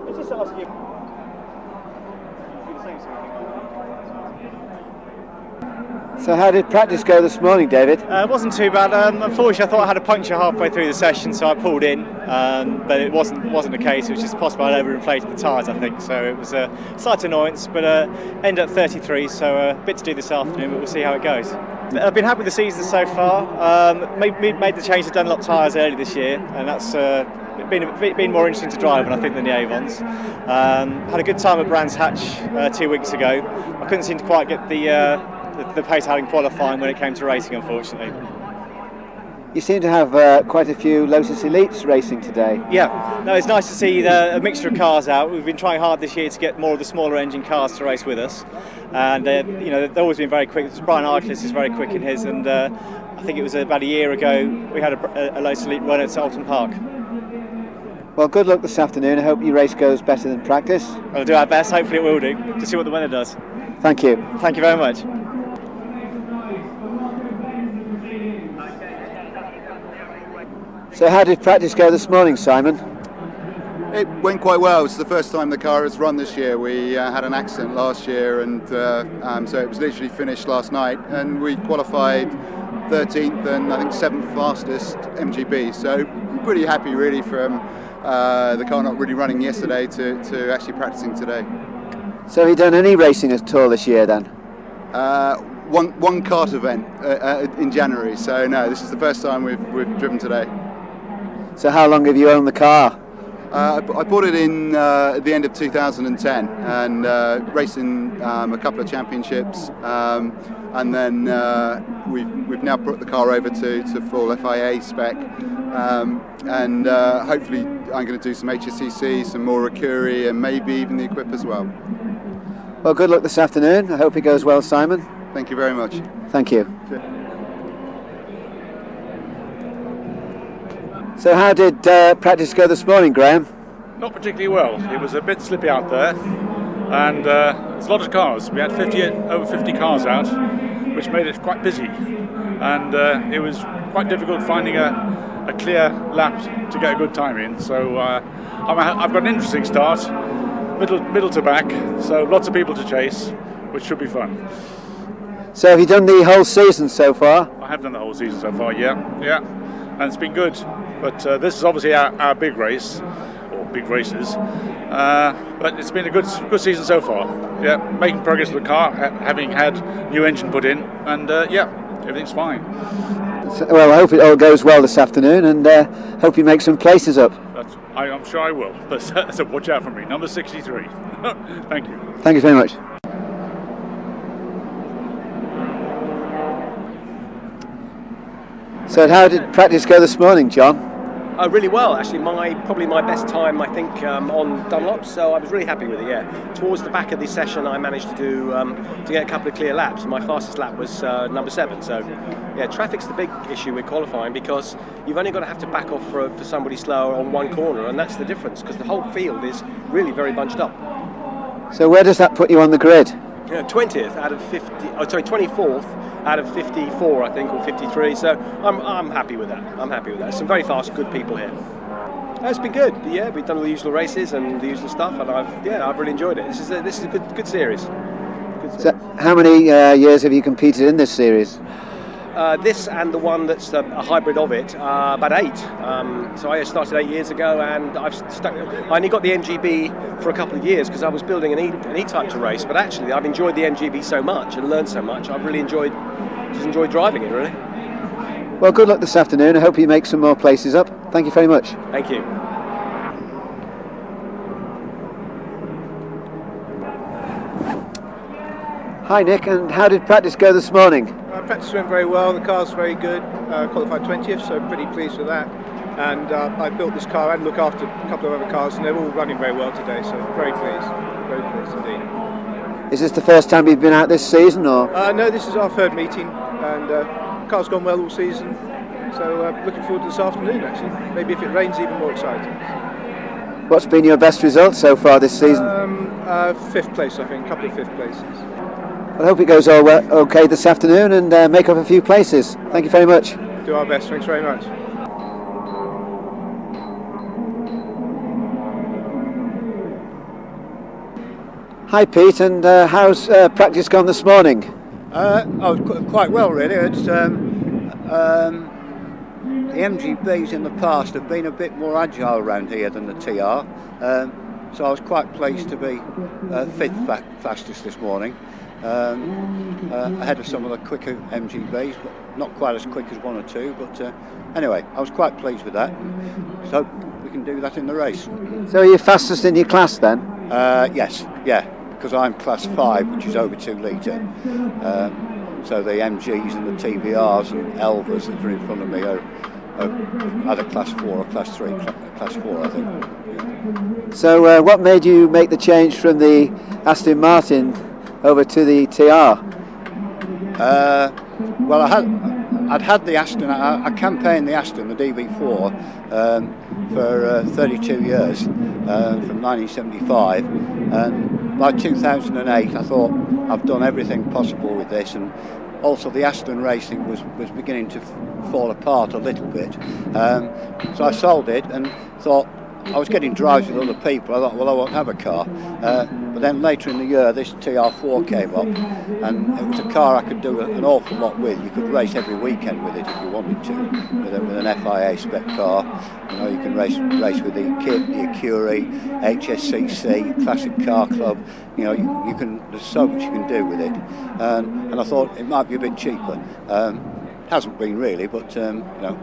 It's just asking. So how did practice go this morning, David? It wasn't too bad. Unfortunately, I thought I had a puncture halfway through the session, so I pulled in. But it wasn't the case. It was just possible I overinflated the tyres, I think. So it was a slight annoyance, but ended up 33. So a bit to do this afternoon, but we'll see how it goes. I've been happy with the season so far. Made the change to Dunlop tyres early this year, and that's been more interesting to drive, I think, than the Avons. Had a good time at Brands Hatch 2 weeks ago. I couldn't seem to quite get the pace I had in qualifying when it came to racing, unfortunately. You seem to have quite a few Lotus Elites racing today. Yeah, no, it's nice to see a mixture of cars out. We've been trying hard this year to get more of the smaller engine cars to race with us, and you know, they've always been very quick. Brian Arclis is very quick in his, and I think it was about a year ago we had a Lotus Elite run at Salton Park. Well, good luck this afternoon. I hope your race goes better than practice. We'll do our best. Hopefully it will do. To see what the weather does. Thank you. Thank you very much. So how did practice go this morning, Simon? It went quite well. It's the first time the car has run this year. We had an accident last year, and so it was literally finished last night, and we qualified 13th and I think 7th fastest MGB. So pretty happy really from the car not really running yesterday to actually practicing today. So have you done any racing at all this year then? One kart event in January. So no, this is the first time we've driven today. So how long have you owned the car? I bought it in at the end of 2010 and raced in a couple of championships, and then we've now brought the car over to full FIA spec, and hopefully I'm going to do some HSCC, some more Ecurie, and maybe even the Equip as well. Well, good luck this afternoon. I hope it goes well, Simon. Thank you very much. Thank you. So how did practice go this morning, Graham? Not particularly well. It was a bit slippy out there, and there's a lot of cars. We had over 50 cars out, which made it quite busy, and it was quite difficult finding a clear lap to get a good time in. So I've got an interesting start, middle to back, so lots of people to chase, which should be fun. So have you done the whole season so far? I have done the whole season so far, yeah, and it's been good. But this is obviously our big race, or big races. But it's been a good season so far. Yeah, making progress with the car, having had new engine put in, and yeah, everything's fine. So, well, I hope it all goes well this afternoon, and hope you make some places up. I'm sure I will. But so watch out for me, number 63. Thank you. Thank you very much. So how did practice go this morning, John? Really well, actually. Probably my best time, I think, on Dunlop. So I was really happy with it. Yeah. Towards the back of the session, I managed to get a couple of clear laps. My fastest lap was number 7. So yeah, traffic's the big issue with qualifying, because you've only got to have to back off for somebody slower on one corner, and that's the difference, because the whole field is really very bunched up. So where does that put you on the grid? 20th out of 50. Oh, sorry, 24th out of 54, I think, or 53. So I'm happy with that. I'm happy with that. Some very fast, good people here. It's been good. Yeah, we've done all the usual races and the usual stuff, and I've really enjoyed it. This is a good series. So how many years have you competed in this series? This and the one that's a hybrid of it, about 8. So I started 8 years ago, and I only got the MGB for a couple of years because I was building an E-Type to race. But actually, I've enjoyed the MGB so much and learned so much. I've really enjoyed driving it, really. Well, good luck this afternoon. I hope you make some more places up. Thank you very much. Thank you. Hi Nick, and how did practice go this morning? Practice went very well, the car's very good, qualified 20th, so pretty pleased with that. And I built this car and look after a couple of other cars, and they're all running very well today, so very pleased indeed. Is this the first time you've been out this season, or? No, this is our 3rd meeting, and the car's gone well all season, so looking forward to this afternoon actually. Maybe if it rains, even more exciting. What's been your best result so far this season? 5th place, I think, a couple of 5th places. I hope it goes all okay this afternoon and make up a few places. Thank you very much. Do our best, thanks very much. Hi Pete, and how's practice gone this morning? Quite well really. It's, the MGBs in the past have been a bit more agile around here than the TR, so I was quite pleased to be fifth fastest this morning, ahead of some of the quicker MGBs, but not quite as quick as one or two, but anyway, I was quite pleased with that, so we can do that in the race. So are you fastest in your class then? Yes, yeah, because I'm class 5, which is over 2 litre. So the MGs and the TVRs and Elvas that are in front of me are either class 4 or class 3, class 4 I think. So what made you make the change from the Aston Martin over to the TR? Well, I'd had the Aston, I campaigned the Aston, the DB4, for 32 years, from 1975, and by 2008 I thought I've done everything possible with this, and also the Aston racing was beginning to fall apart a little bit, so I sold it and thought, I was getting drives with other people, I thought, well, I won't have a car, but then later in the year this TR4 came up, and it was a car I could do an awful lot with. You could race every weekend with it if you wanted to, with an FIA spec car. You know, you can race with the KIT, the Ecurie, HSCC, Classic Car Club. You know, you can. There's so much you can do with it, and I thought it might be a bit cheaper. Hasn't been really, but you know,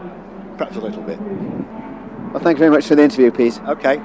perhaps a little bit. Well, thank you very much for the interview, Pete. Okay.